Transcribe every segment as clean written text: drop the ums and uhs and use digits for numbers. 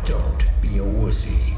Don't be a wussy.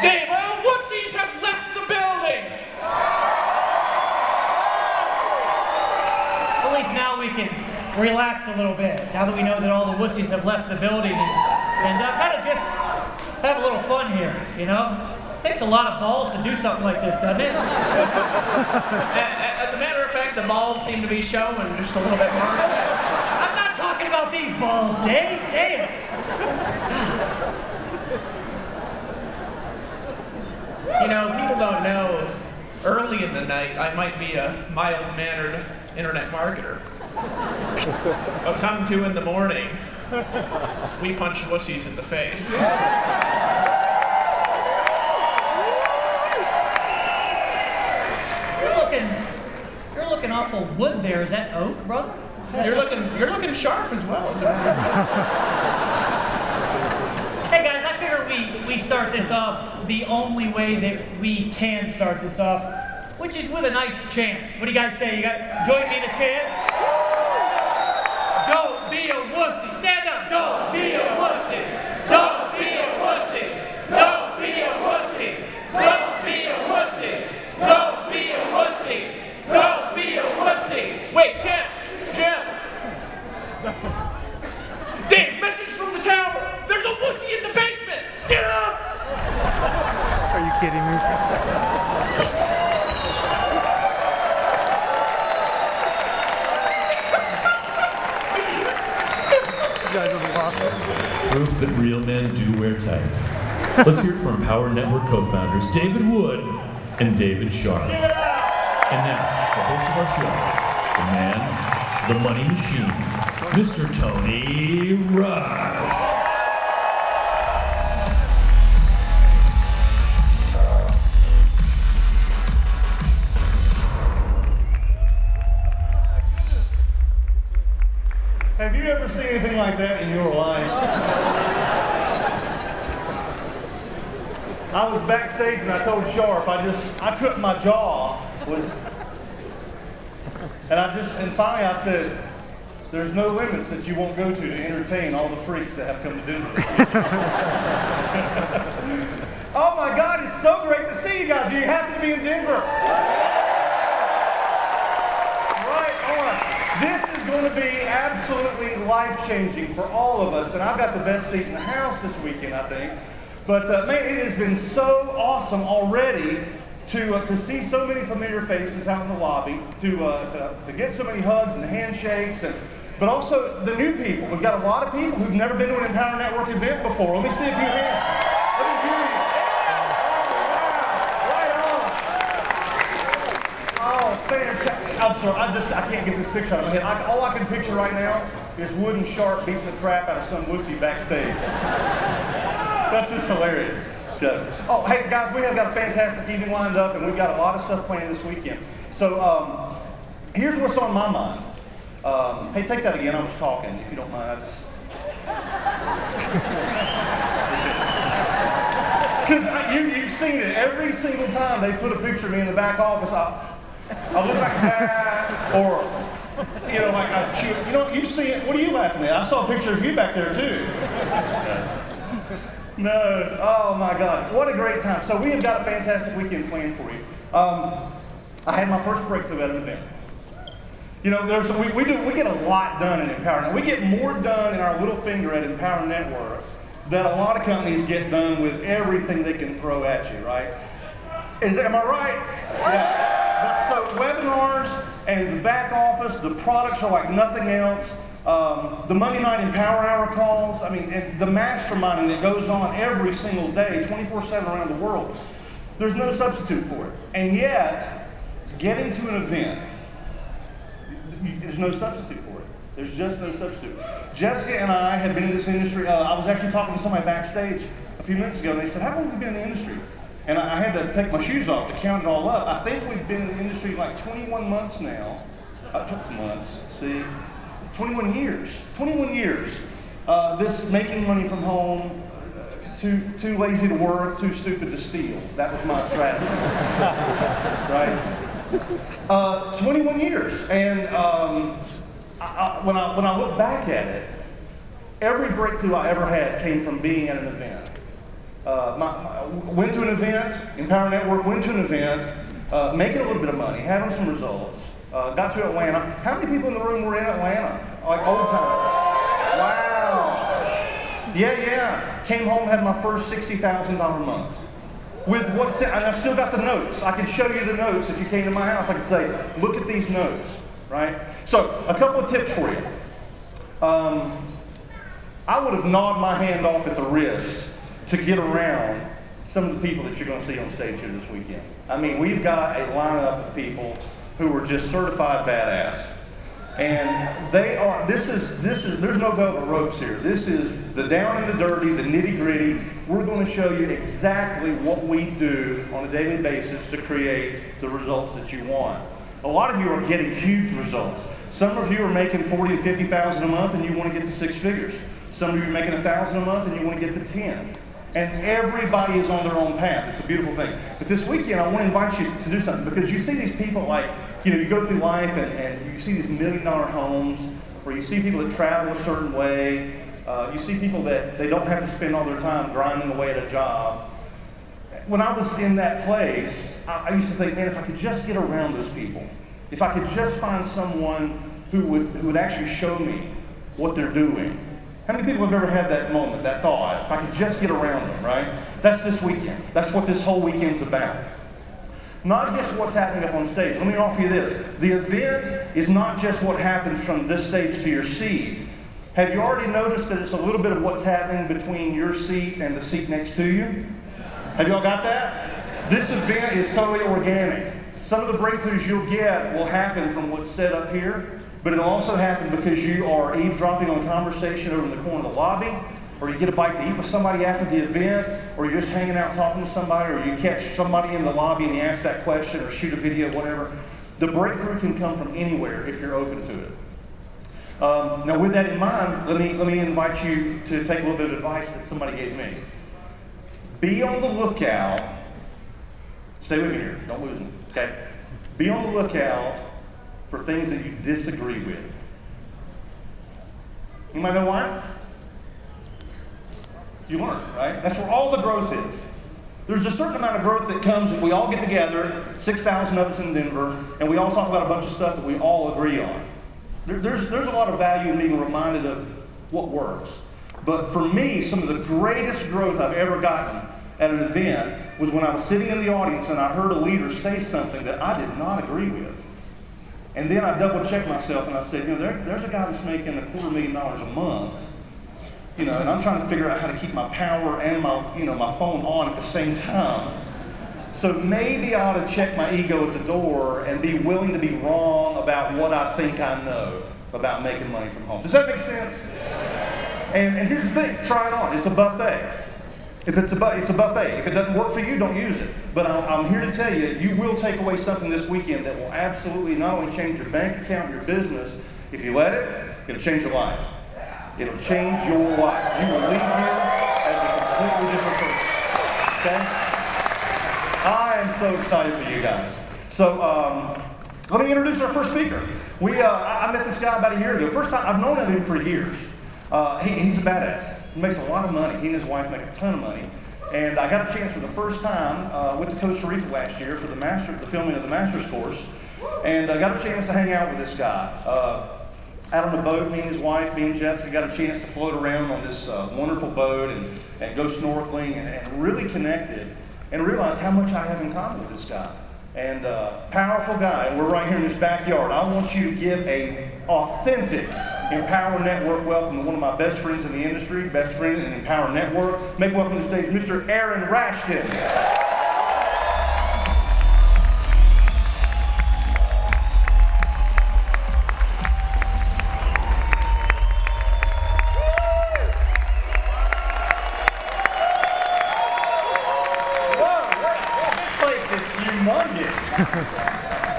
Dave, all wussies have left the building! At least now we can relax a little bit, now that we know that all the wussies have left the building, and kind of just have a little fun here, you know? It takes a lot of balls to do something like this, doesn't it? As a matter of fact, the balls seem to be showing just a little bit more. I'm not talking about these balls, Dave. Dave! You know, people don't know, early in the night, I might be a mild-mannered internet marketer. But come 2 in the morning, we punch wussies in the face. You're looking awful wood there. Is that oak, brother? You're looking sharp as well. Hey guys, I figure we start this off the only way that we can start this off, which is with a nice chant. What do you guys say? You got join me in the chant? Don't be a wussy. Stand up. Don't be a wussy. Don't be a wussy. Don't be a wussy. Don't be a wussy. Don't be a wussy. Don't be a wussy. Wait, Jim! Dave, message from the tower! There's a wussy in the basement! Get up! Are you kidding me? You guys are awesome. Proof that real men do wear tights. Let's hear it from Power Network co-founders David Wood and David Sharp. And now, the host of our show, the man, the money machine, Mr. Tony Rush. Have you ever seen anything like that in your life? I was backstage and I told Sharp, I couldn't, my jaw was, and finally I said, there's no limits that you won't go to entertain all the freaks that have come to Denver. Oh my God, it's so great to see you guys. Are you happy to be in Denver? Right on. This is going to be absolutely life-changing for all of us, and I've got the best seat in the house this weekend, I think. But man, it has been so awesome already to see so many familiar faces out in the lobby, to get so many hugs and handshakes, but also the new people. We've got a lot of people who've never been to an Empower Network event before. Let me see a few hands. Let me hear you. Oh, fantastic. I'm sorry, I can't get this picture out of my head. All I can picture right now is Wood and Sharp beating the crap out of some wussy backstage. That's just hilarious. Oh, hey guys, we have got a fantastic evening lined up, and we've got a lot of stuff planned this weekend. So here's what's on my mind. Hey, take that again. I was talking, if you don't mind. Because you've seen it every single time they put a picture of me in the back office. I look like that, or you've seen it. What are you laughing at? I saw a picture of you back there too. No, oh my God, what a great time. So we have got a fantastic weekend planned for you. I had my first breakthrough at an event. You know, we get a lot done in Empower. We get more done in our little finger at Empower Network than a lot of companies get done with everything they can throw at you, right? Am I right? Yeah. So webinars and the back office, the products are like nothing else. The Monday night Empower Hour calls, I mean, the masterminding that goes on every single day, 24/7 around the world, there's no substitute for it. And yet, getting to an event, there's no substitute for it. There's just no substitute. Jessica and I have been in this industry. I was actually talking to somebody backstage a few minutes ago, and they said, how long have you been in the industry? And I had to take my shoes off to count it all up. I think we've been in the industry like 21 months now. 21 years. 21 years. This making money from home, too lazy to work, too stupid to steal. That was my strategy. Right? 21 years. And when I look back at it, every breakthrough I ever had came from being at an event. Went to an event, Empower Network, went to an event, making a little bit of money, having some results. Got to Atlanta. How many people in the room were in Atlanta? Like old timers. Wow. Yeah. Came home, had my first $60,000 month. With what's in, and I've still got the notes. I can show you the notes. If you came to my house, I could say, look at these notes, right? So, a couple of tips for you. I would have gnawed my hand off at the wrist to get around some of the people that you're going to see on stage here this weekend. I mean, we've got a lineup of people who are just certified badass. And they are, there's no velvet ropes here. This is the down and the dirty, the nitty gritty. We're going to show you exactly what we do on a daily basis to create the results that you want. A lot of you are getting huge results. Some of you are making $40,000 to $50,000 a month and you want to get to 6 figures. Some of you are making $1,000 a month and you want to get to 10. And everybody is on their own path. It's a beautiful thing. But this weekend, I want to invite you to do something, because you see these people like, you go through life and you see these $1 million homes, or you see people that travel a certain way. You see people that they don't have to spend all their time grinding away at a job. When I was in that place, I used to think, man, if I could just get around those people, if I could just find someone who would actually show me what they're doing. How many people have ever had that moment, that thought? If I could just get around them, right? That's this weekend. That's what this whole weekend's about. Not just what's happening up on stage. Let me offer you this. The event is not just what happens from this stage to your seat. Have you already noticed that it's a little bit of what's happening between your seat and the seat next to you? Have you all got that? This event is totally organic. Some of the breakthroughs you'll get will happen from what's set up here, but it'll also happen because you are eavesdropping on a conversation over in the corner of the lobby, or you get a bite to eat with somebody after the event, or you're just hanging out talking to somebody, or you catch somebody in the lobby and you ask that question, or shoot a video, whatever. The breakthrough can come from anywhere if you're open to it. Now with that in mind, let me invite you to take a little bit of advice that somebody gave me. Be on the lookout. Stay with me here, don't lose me, okay? Be on the lookout for things that you disagree with. You might know why? You learn, right? That's where all the growth is. There's a certain amount of growth that comes if we all get together, 6,000 of us in Denver, and we all talk about a bunch of stuff that we all agree on. There's a lot of value in being reminded of what works. But for me, some of the greatest growth I've ever gotten at an event was when I was sitting in the audience and I heard a leader say something that I did not agree with. And then I double-checked myself and I said, there's a guy that's making $250,000 a month, and I'm trying to figure out how to keep my power and my phone on at the same time. So maybe I ought to check my ego at the door and be willing to be wrong about what I think I know about making money from home. Does that make sense? And here's the thing, try it on. It's a buffet. If it's a buffet. If it doesn't work for you, don't use it. But I'm here to tell you, you will take away something this weekend that will absolutely not only change your bank account, your business. If you let it, it'll change your life. It'll change your life. You will leave here as a completely different person. Okay? I am so excited for you guys. So let me introduce our first speaker. I met this guy about a year ago. First time, I've known him for years. He's a badass. He makes a lot of money. He and his wife make a ton of money. And I got a chance for the first time, went to Costa Rica last year for the filming of the master's course. And I got a chance to hang out with this guy. Out on the boat, me and his wife, me and Jessica, got a chance to float around on this wonderful boat and go snorkeling and really connected and realized how much I have in common with this guy. And powerful guy, and we're right here in his backyard. I want you to give an authentic Empower Network welcome to one of my best friends in the industry, best friend in Empower Network. Make welcome to the stage, Mr. Aaron Rashkin.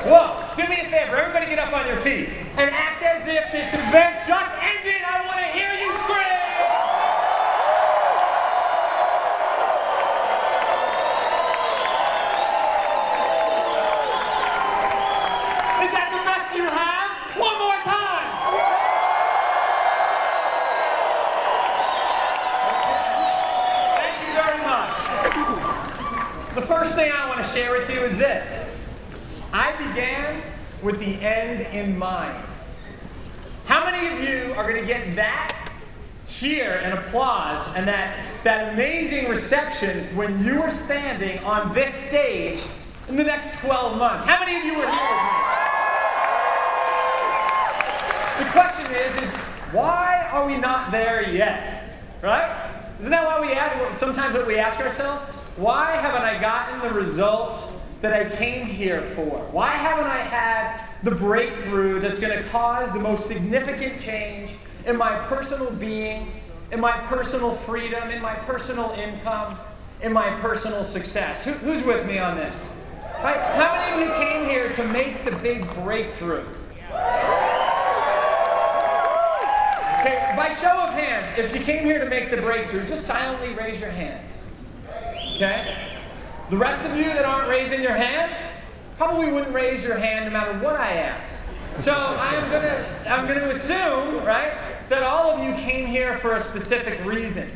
Whoa, do me a favor, everybody get up on your feet and act as if this event just ended. I want to hear you scream! Is that the best you have? One more time! Thank you very much. The first thing I want to share with you is this. I began with the end in mind. How many of you are going to get that cheer and applause and that amazing reception when you are standing on this stage in the next 12 months? How many of you are here with me? The question is why are we not there yet? Right? Isn't that why we ask, sometimes what we ask ourselves? Why haven't I gotten the results that I came here for? Why haven't I had the breakthrough that's going to cause the most significant change in my personal being, in my personal freedom, in my personal income, in my personal success? Who's with me on this? Right? How many of you came here to make the big breakthrough? Okay, by show of hands, if you came here to make the breakthrough, just silently raise your hand. Okay? The rest of you that aren't raising your hand probably wouldn't raise your hand no matter what I asked. So I'm gonna assume, right, that all of you came here for a specific reason.